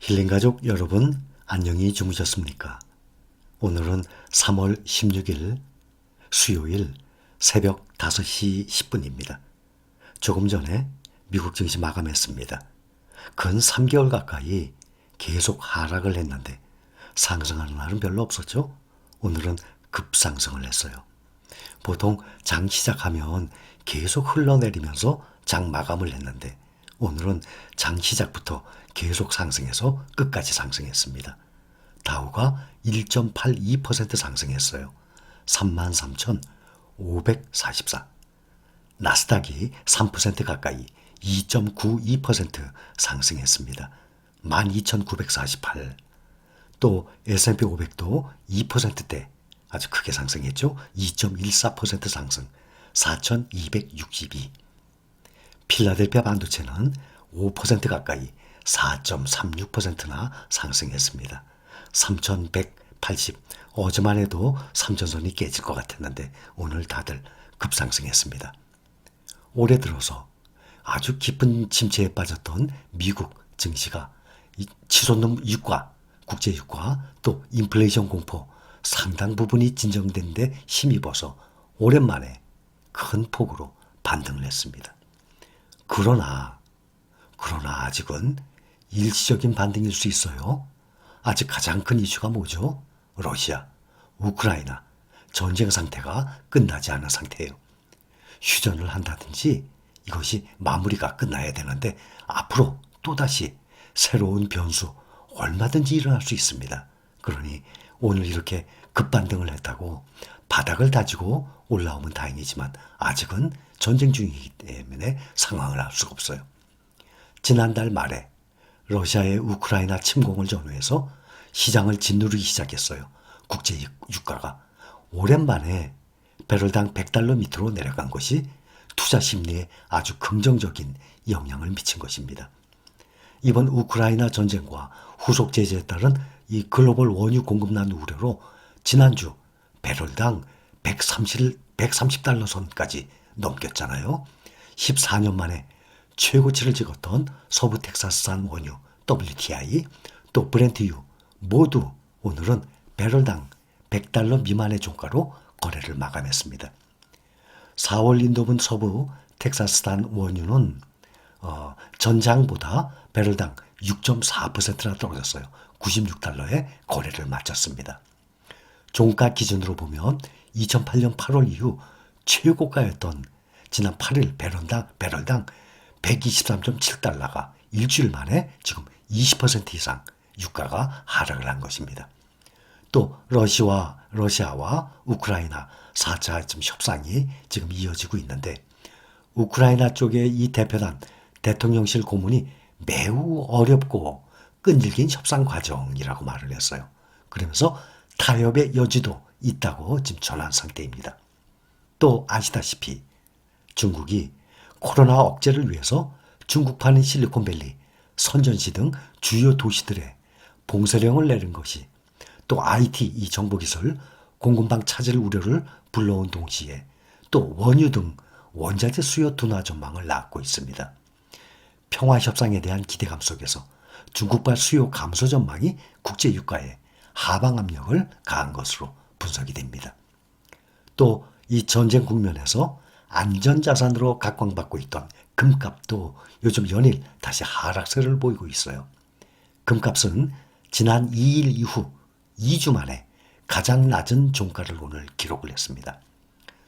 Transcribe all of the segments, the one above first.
힐링가족 여러분, 안녕히 주무셨습니까? 오늘은 3월 16일 수요일 새벽 5시 10분입니다. 조금 전에 미국 증시 마감했습니다. 근 3개월 가까이 계속 하락을 했는데 상승하는 날은 별로 없었죠? 오늘은 급상승을 했어요. 보통 장 시작하면 계속 흘러내리면서 장 마감을 했는데 오늘은 장 시작부터 계속 상승해서 끝까지 상승했습니다. 다우가 1.82% 상승했어요. 33,544. 나스닥이 3% 가까이 2.92% 상승했습니다. 12,948. 또 S&P 500도 2%대 아주 크게 상승했죠. 2.14% 상승 4,262. 필라델피아 반도체는 5% 가까이 4.36%나 상승했습니다. 3,180. 어제만 해도 3천선이 깨질 것 같았는데 오늘 다들 급상승했습니다. 올해 들어서 아주 깊은 침체에 빠졌던 미국 증시가 치솟는 유가, 국제 유가, 또 인플레이션 공포 상당 부분이 진정된 데 힘입어서 오랜만에 큰 폭으로 반등을 했습니다. 그러나 아직은 일시적인 반등일 수 있어요. 아직 가장 큰 이슈가 뭐죠? 러시아, 우크라이나 전쟁 상태가 끝나지 않은 상태예요. 휴전을 한다든지 이것이 마무리가 끝나야 되는데 앞으로 또다시 새로운 변수 얼마든지 일어날 수 있습니다. 그러니 오늘 이렇게 급반등을 했다고 바닥을 다지고 올라오면 다행이지만 아직은 전쟁 중이기 때문에 상황을 알 수가 없어요. 지난달 말에 러시아의 우크라이나 침공을 전후해서 시장을 짓누르기 시작했어요. 국제 유가가 오랜만에 배럴당 100달러 밑으로 내려간 것이 투자 심리에 아주 긍정적인 영향을 미친 것입니다. 이번 우크라이나 전쟁과 후속 제재에 따른 이 글로벌 원유 공급난 우려로 지난주 배럴당 130달러 선까지 넘겼잖아요. 14년 만에 최고치를 찍었던 서부 텍사스산 원유 WTI 또 브렌트유 모두 오늘은 배럴당 100달러 미만의 종가로 거래를 마감했습니다. 4월 인도분 서부 텍사스산 원유는 전장보다 배럴당 6.4%나 떨어졌어요. 96달러에 거래를 마쳤습니다. 종가 기준으로 보면 2008년 8월 이후 최고가였던 지난 8일 배럴당 123.7달러가 일주일 만에 지금 20% 이상 유가가 하락을 한 것입니다. 또 러시아와 우크라이나 4차 협상이 지금 이어지고 있는데 우크라이나 쪽의 이 대표단 대통령실 고문이 매우 어렵고 끈질긴 협상 과정이라고 말을 했어요. 그러면서 타협의 여지도 있다고 지금 전한 상태입니다. 또 아시다시피 중국이 코로나 억제를 위해서 중국판 실리콘밸리, 선전시 등 주요 도시들에 봉쇄령을 내린 것이 또 IT 이 정보기술 공급망 차질 우려를 불러온 동시에 또 원유 등 원자재 수요 둔화 전망을 낳고 있습니다. 평화협상에 대한 기대감 속에서 중국발 수요 감소 전망이 국제 유가에 하방 압력을 가한 것으로 분석이 됩니다. 또 이 전쟁 국면에서 안전자산으로 각광받고 있던 금값도 요즘 연일 다시 하락세를 보이고 있어요. 금값은 지난 2일 이후 2주 만에 가장 낮은 종가를 오늘 기록을 했습니다.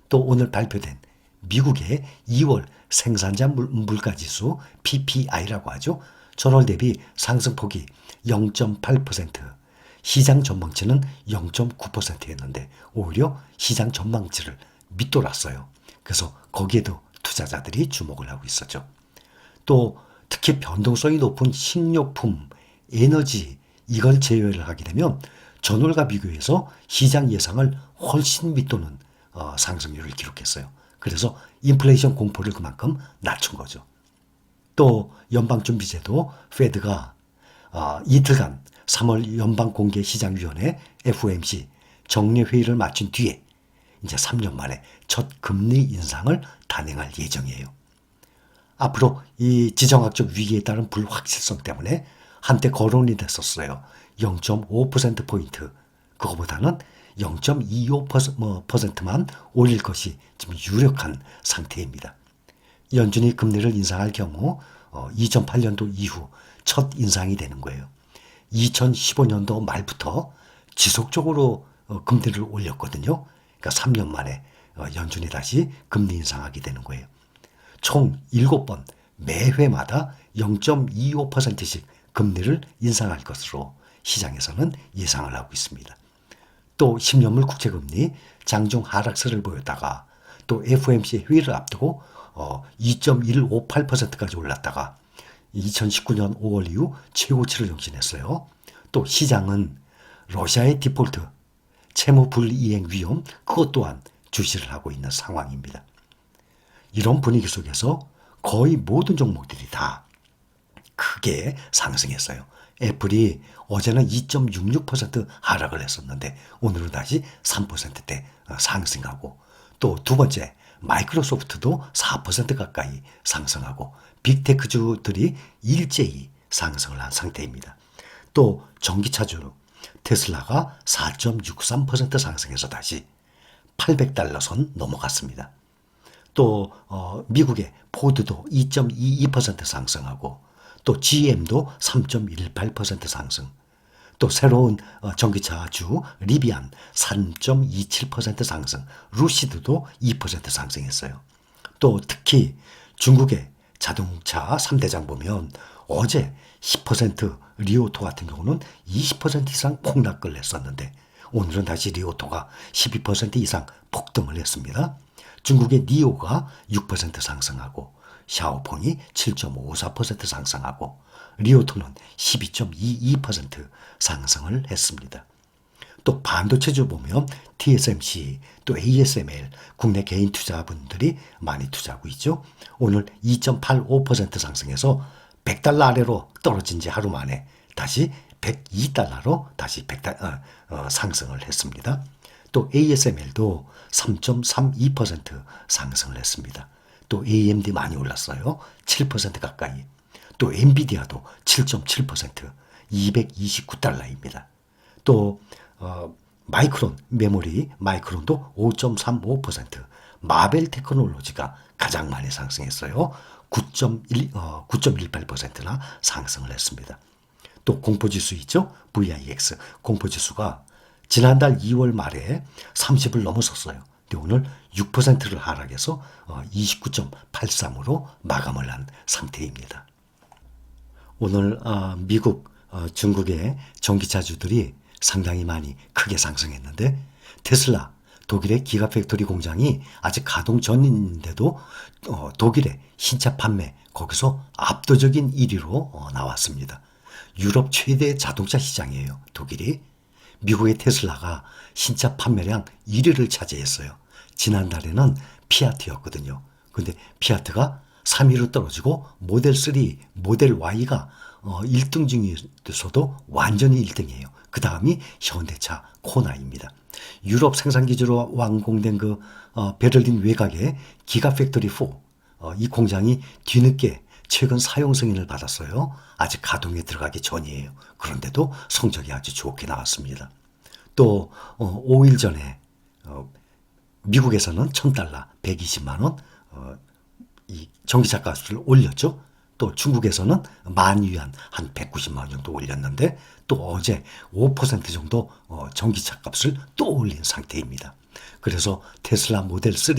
또 오늘 발표된 미국의 2월 생산자 물가지수 PPI라고 하죠. 전월 대비 상승폭이 0.8%, 시장 전망치는 0.9%였는데 오히려 시장 전망치를 밑돌았어요. 그래서 거기에도 투자자들이 주목을 하고 있었죠. 또 특히 변동성이 높은 식료품, 에너지 이걸 제외를 하게 되면 전월과 비교해서 시장 예상을 훨씬 밑도는 상승률을 기록했어요. 그래서 인플레이션 공포를 그만큼 낮춘 거죠. 또 연방준비제도 페드가 이틀간 3월 연방공개시장위원회 FOMC 정례회의를 마친 뒤에 이제 3년 만에 첫 금리 인상을 단행할 예정이에요. 앞으로 이 지정학적 위기에 따른 불확실성 때문에 한때 거론이 됐었어요. 0.5%포인트. 그거보다는 0.25%만 올릴 것이 지금 유력한 상태입니다. 연준이 금리를 인상할 경우 2008년도 이후 첫 인상이 되는 거예요. 2015년도 말부터 지속적으로 금리를 올렸거든요. 그러니까 3년 만에 연준이 다시 금리 인상하게 되는 거예요. 총 7번 매회마다 0.25%씩 금리를 인상할 것으로 시장에서는 예상을 하고 있습니다. 또 10년물 국채금리 장중 하락세를 보였다가 또 FOMC 회의를 앞두고 2.158%까지 올랐다가 2019년 5월 이후 최고치를 경신했어요. 또 시장은 러시아의 디폴트, 채무 불이행 위험 그것 또한 주시를 하고 있는 상황입니다. 이런 분위기 속에서 거의 모든 종목들이 다 크게 상승했어요. 애플이 어제는 2.66% 하락을 했었는데 오늘은 다시 3%대 상승하고 또 두 번째 마이크로소프트도 4% 가까이 상승하고 빅테크주들이 일제히 상승을 한 상태입니다. 또 전기차주 테슬라가 4.63% 상승해서 다시 $800 선 넘어갔습니다. 또 미국의 포드도 2.22% 상승하고 또 GM도 3.18% 상승. 또 새로운 전기차주 리비안 3.27% 상승. 루시드도 2% 상승했어요. 또 특히 중국의 자동차 3대장 보면 어제 10% 리오토 같은 경우는 20% 이상 폭락을 했었는데 오늘은 다시 리오토가 12% 이상 폭등을 했습니다. 중국의 니오가 6% 상승하고 샤오펑이 7.54% 상승하고 리오토는 12.22% 상승을 했습니다. 또 반도체주 보면 TSMC 또 ASML 국내 개인 투자분들이 많이 투자하고 있죠. 오늘 2.85% 상승해서 $100 아래로 떨어진 지 하루 만에 다시 $102로 다시 상승을 했습니다. 또 ASML도 3.32% 상승을 했습니다. 또 AMD 많이 올랐어요. 7% 가까이. 또 엔비디아도 7.7% 229달러입니다. 또 마이크론 메모리 마이크론도 5.35% 마벨 테크놀로지가 가장 많이 상승했어요. 9.18%나 상승을 했습니다. 또 공포지수 있죠? VIX 공포지수가 지난달 2월 말에 30을 넘어섰어요. 근데 오늘 6%를 하락해서 29.83으로 마감을 한 상태입니다. 오늘 미국, 중국의 전기차주들이 상당히 많이 크게 상승했는데 테슬라, 독일의 기가팩토리 공장이 아직 가동 전인데도 독일의 신차 판매 거기서 압도적인 1위로 나왔습니다. 유럽 최대 자동차 시장이에요. 독일이. 미국의 테슬라가 신차 판매량 1위를 차지했어요. 지난달에는 피아트였거든요. 근데 피아트가 3위로 떨어지고 모델 3, 모델 Y가 1등 중에서도 완전히 1등이에요. 그 다음이 현대차 코나입니다. 유럽 생산 기지로 완공된 그 베를린 외곽의 기가팩토리 4, 이 공장이 뒤늦게 최근 사용 승인을 받았어요. 아직 가동에 들어가기 전이에요. 그런데도 성적이 아주 좋게 나왔습니다. 또 5일 전에 미국에서는 $1,000, 120만 원 이 전기차 값을 올렸죠. 또 중국에서는 10,000위안 한 190만 원 정도 올렸는데 또 어제 5% 정도 전기차 값을 또 올린 상태입니다. 그래서 테슬라 모델 3,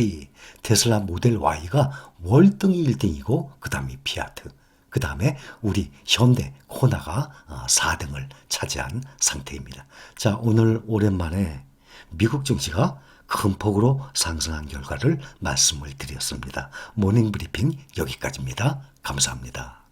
테슬라 모델 Y가 월등히 1등이고 그 다음이 피아트, 그 다음에 우리 현대 코나가 4등을 차지한 상태입니다. 자, 오늘 오랜만에 미국 증시가 큰 폭으로 상승한 결과를 말씀을 드렸습니다. 모닝 브리핑 여기까지입니다. 감사합니다.